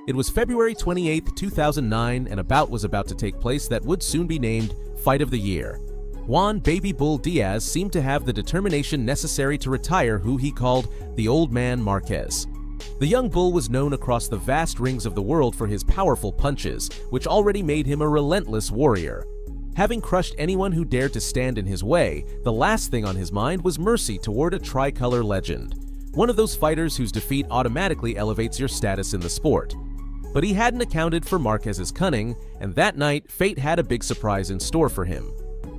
It was February 28, 2009, and a bout was about to take place that would soon be named Fight of the Year. Juan "Baby Bull" Diaz seemed to have the determination necessary to retire who he called the Old Man Marquez. The young bull was known across the vast rings of the world for his powerful punches, which already made him a relentless warrior. Having crushed anyone who dared to stand in his way, the last thing on his mind was mercy toward a tricolor legend, one of those fighters whose defeat automatically elevates your status in the sport. But he hadn't accounted for Marquez's cunning, and that night, fate had a big surprise in store for him.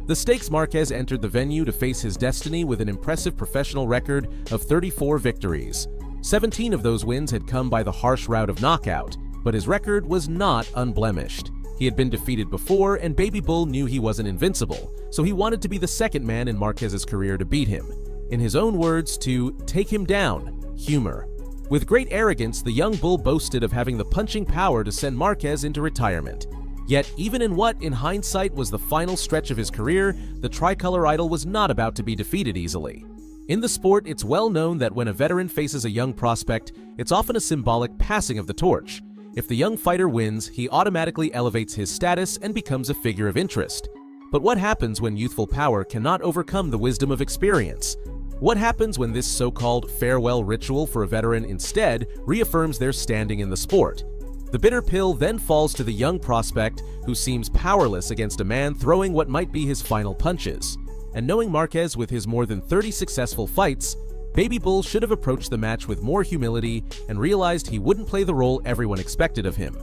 The stakes: Marquez entered the venue to face his destiny with an impressive professional record of 34 victories. 17 of those wins had come by the harsh route of knockout, but his record was not unblemished. He had been defeated before, and Baby Bull knew he wasn't invincible, so he wanted to be the second man in Marquez's career to beat him. In his own words, to take him down, humor. With great arrogance, the young bull boasted of having the punching power to send Marquez into retirement. Yet, even in what, in hindsight, was the final stretch of his career, the tricolor idol was not about to be defeated easily. In the sport, it's well known that when a veteran faces a young prospect, it's often a symbolic passing of the torch. If the young fighter wins, he automatically elevates his status and becomes a figure of interest. But what happens when youthful power cannot overcome the wisdom of experience? What happens when this so-called farewell ritual for a veteran instead reaffirms their standing in the sport? The bitter pill then falls to the young prospect who seems powerless against a man throwing what might be his final punches. And knowing Marquez with his more than 30 successful fights, Baby Bull should have approached the match with more humility and realized he wouldn't play the role everyone expected of him.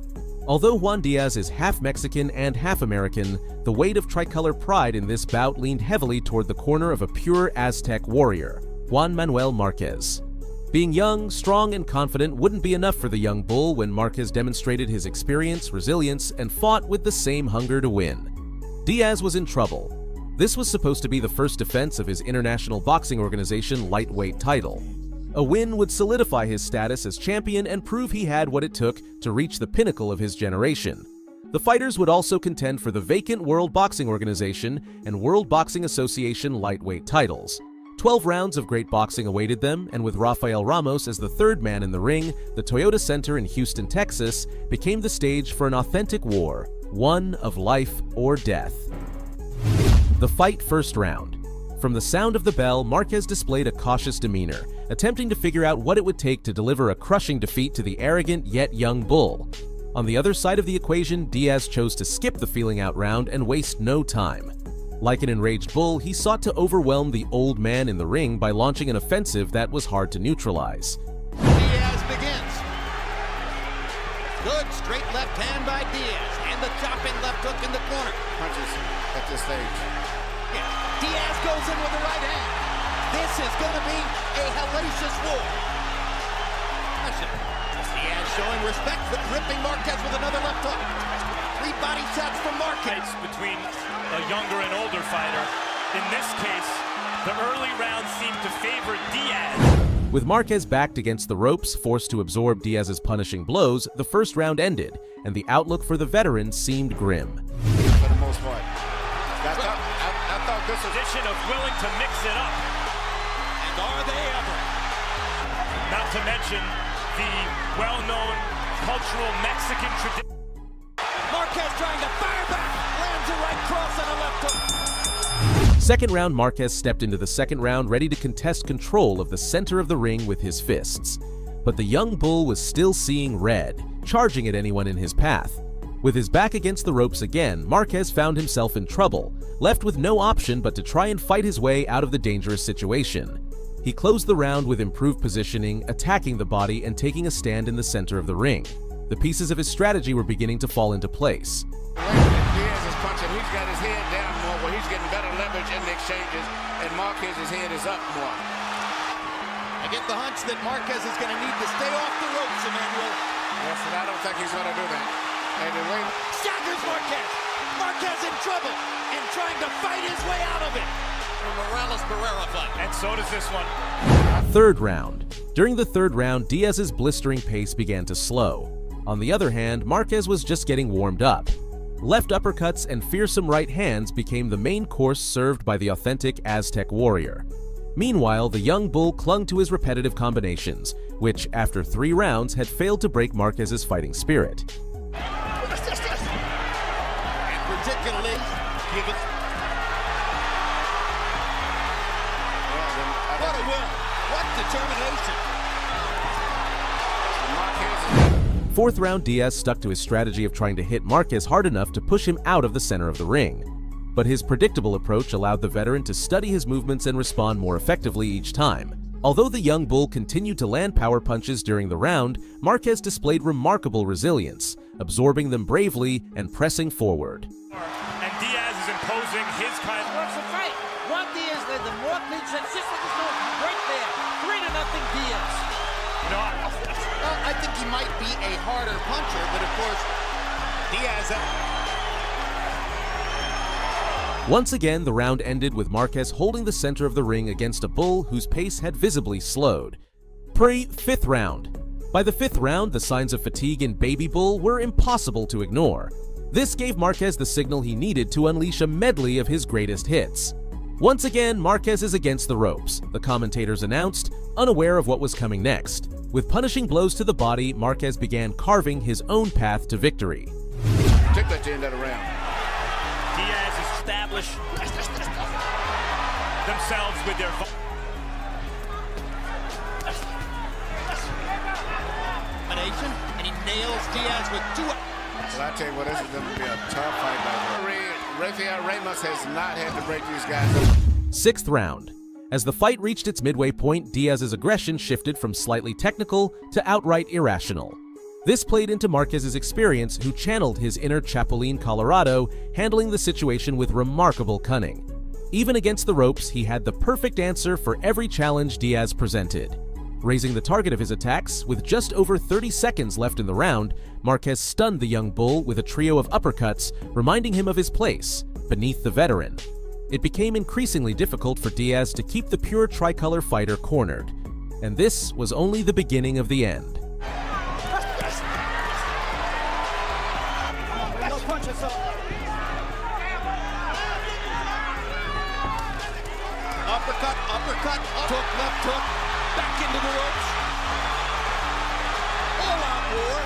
Although Juan Diaz is half Mexican and half American, the weight of tricolor pride in this bout leaned heavily toward the corner of a pure Aztec warrior, Juan Manuel Marquez. Being young, strong, and confident wouldn't be enough for the young bull when Marquez demonstrated his experience, resilience, and fought with the same hunger to win. Diaz was in trouble. This was supposed to be the first defense of his international boxing organization lightweight title. A win would solidify his status as champion and prove he had what it took to reach the pinnacle of his generation. The fighters would also contend for the vacant World Boxing Organization and World Boxing Association lightweight titles. 12 rounds of great boxing awaited them, and with Rafael Ramos as the third man in the ring, the Toyota Center in Houston, Texas, became the stage for an authentic war, one of life or death. The fight: first round. From the sound of the bell, Marquez displayed a cautious demeanor, attempting to figure out what it would take to deliver a crushing defeat to the arrogant yet young bull. On the other side of the equation, Diaz chose to skip the feeling-out round and waste no time. Like an enraged bull, he sought to overwhelm the old man in the ring by launching an offensive that was hard to neutralize. Diaz begins. Good straight left hand by Diaz, and the chopping left hook in the corner. Punches at this stage. Diaz goes in with the right hand. This is going to be a hellacious war. Diaz showing respect, but ripping Marquez with another left hook. 3 body shots from Marquez. Between a younger and older fighter. In this case, the early rounds seem to favor Diaz. With Marquez backed against the ropes, forced to absorb Diaz's punishing blows, the first round ended, and the outlook for the veteran seemed grim. For the most part. I thought this was Position of willing to mix it up. And are they ever? Not to mention the well-known cultural Mexican tradition. Marquez trying to fire back. Lands a right cross and a left hook. Second round, Marquez stepped into the second round ready to contest control of the center of the ring with his fists. But the young bull was still seeing red, charging at anyone in his path. With his back against the ropes again, Marquez found himself in trouble, left with no option but to try and fight his way out of the dangerous situation. He closed the round with improved positioning, attacking the body and taking a stand in the center of the ring. The pieces of his strategy were beginning to fall into place. Diaz is punching. He's got his head down more, but he's getting better leverage in the exchanges, and Marquez's head is up more. I get the hunch that Marquez is going to need to stay off the ropes, Emmanuel. Yes, and I don't think he's going to do that. And the way Staggers Marquez. Marquez in trouble and trying to fight his way out of it. The Morales-Barrera fight. And so does this one. Third round. During the third round, Diaz's blistering pace began to slow. On the other hand, Marquez was just getting warmed up. Left uppercuts and fearsome right hands became the main course served by the authentic Aztec warrior. Meanwhile, the young bull clung to his repetitive combinations, which, after 3 rounds, had failed to break Marquez's fighting spirit. And particularly, what a will! What determination! Marquez. 4th round, Diaz stuck to his strategy of trying to hit Marquez hard enough to push him out of the center of the ring. But his predictable approach allowed the veteran to study his movements and respond more effectively each time. Although the young bull continued to land power punches during the round, Marquez displayed remarkable resilience, absorbing them bravely and pressing forward. And Diaz is imposing his kind of... What's the fight? Juan Diaz led the more clean shots. Just like his nose right there. 3-0 Diaz. Well, I think he might be a harder puncher, but of course, Diaz... Once again, the round ended with Marquez holding the center of the ring against a bull whose pace had visibly slowed. Pre-5th round. By the 5th round, the signs of fatigue in Baby Bull were impossible to ignore. This gave Marquez the signal he needed to unleash a medley of his greatest hits. Once again, Marquez is against the ropes, the commentators announced, unaware of what was coming next. With punishing blows to the body, Marquez began carving his own path to victory. Took that to end of the round. Diaz establish themselves with their... And he nails Diaz with 2... Well, I tell you what, this is going to be a tough fight. Rafael Ramos has not had to break these guys up. 6th round. As the fight reached its midway point, Diaz's aggression shifted from slightly technical to outright irrational. This played into Marquez's experience, who channeled his inner Chapulín Colorado, handling the situation with remarkable cunning. Even against the ropes, he had the perfect answer for every challenge Diaz presented. Raising the target of his attacks, with just over 30 seconds left in the round, Marquez stunned the young bull with a trio of uppercuts, reminding him of his place, beneath the veteran. It became increasingly difficult for Diaz to keep the pure tricolor fighter cornered. And this was only the beginning of the end. Uppercut, hook, left hook, back into the ropes. All-out war.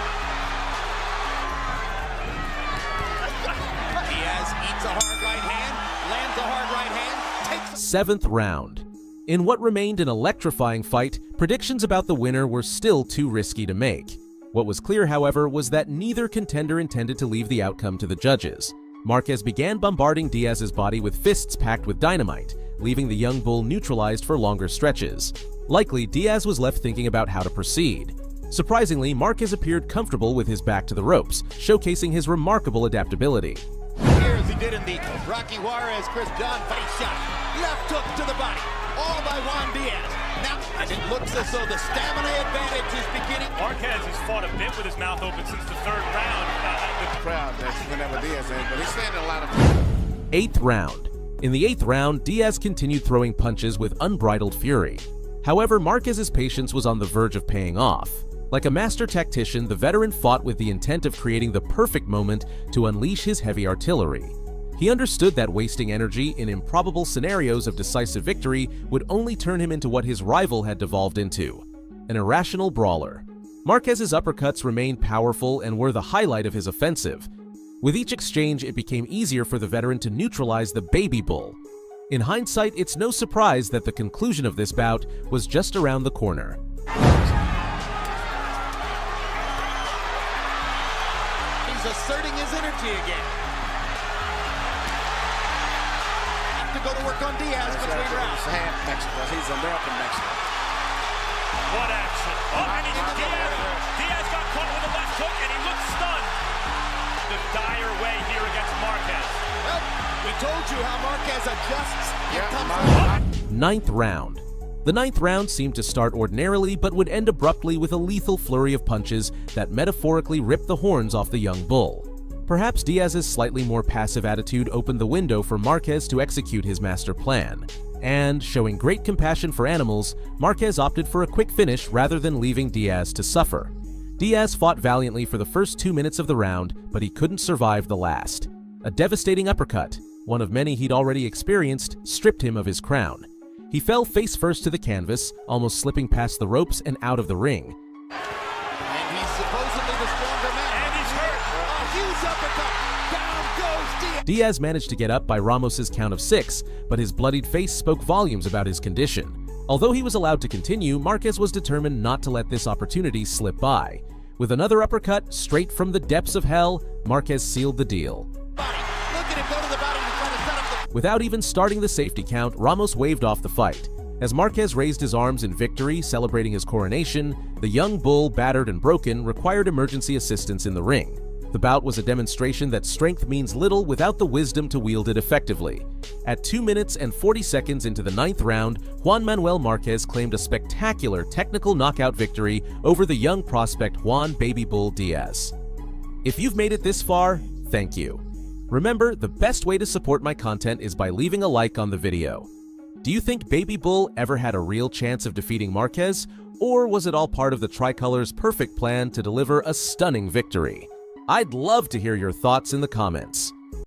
Diaz eats a hard right hand, lands a hard right hand, takes... 7th round. In what remained an electrifying fight, predictions about the winner were still too risky to make. What was clear, however, was that neither contender intended to leave the outcome to the judges. Marquez began bombarding Diaz's body with fists packed with dynamite, leaving the young bull neutralized for longer stretches. Likely, Diaz was left thinking about how to proceed. Surprisingly, Marquez appeared comfortable with his back to the ropes, showcasing his remarkable adaptability. Here as he did in the Rocky Juarez Chris John fight shot. Left hook to the body, all by Juan Diaz. Now, and it looks as though the stamina advantage is beginning. Marquez has fought a bit with his mouth open since the 3rd round. The crowd that's whenever Diaz in, but he's standing a lot of... 8th round. In the 8th round, Diaz continued throwing punches with unbridled fury. However, Marquez's patience was on the verge of paying off. Like a master tactician, the veteran fought with the intent of creating the perfect moment to unleash his heavy artillery. He understood that wasting energy in improbable scenarios of decisive victory would only turn him into what his rival had devolved into, an irrational brawler. Marquez's uppercuts remained powerful and were the highlight of his offensive. With each exchange, it became easier for the veteran to neutralize the Baby Bull. In hindsight, it's no surprise that the conclusion of this bout was just around the corner. He's asserting his energy again. Have to go to work on Diaz between rounds. He's American Mexico. What action? Oh, and Diaz got caught with a left hook, and he looks stunned. The dire way here against Marquez. Well, we told you how Marquez adjusts. Yeah, 9th round. The 9th round seemed to start ordinarily, but would end abruptly with a lethal flurry of punches that metaphorically ripped the horns off the young bull. Perhaps Diaz's slightly more passive attitude opened the window for Marquez to execute his master plan. And, showing great compassion for animals, Marquez opted for a quick finish rather than leaving Diaz to suffer. Diaz fought valiantly for the first 2 minutes of the round, but he couldn't survive the last. A devastating uppercut, one of many he'd already experienced, stripped him of his crown. He fell face first to the canvas, almost slipping past the ropes and out of the ring. And he's supposedly the stronger man. And he's hurt. A huge uppercut. Down goes Diaz. Diaz managed to get up by Ramos's count of 6, but his bloodied face spoke volumes about his condition. Although he was allowed to continue, Marquez was determined not to let this opportunity slip by. With another uppercut straight from the depths of hell, Marquez sealed the deal. Look at him go to the body to try to set up the... Without even starting the safety count, Ramos waved off the fight. As Marquez raised his arms in victory, celebrating his coronation, the young bull, battered and broken, required emergency assistance in the ring. The bout was a demonstration that strength means little without the wisdom to wield it effectively. At 2 minutes and 40 seconds into the 9th round, Juan Manuel Marquez claimed a spectacular technical knockout victory over the young prospect Juan "Baby Bull" Diaz. If you've made it this far, thank you. Remember, the best way to support my content is by leaving a like on the video. Do you think Baby Bull ever had a real chance of defeating Marquez, or was it all part of the Tricolor's perfect plan to deliver a stunning victory? I'd love to hear your thoughts in the comments.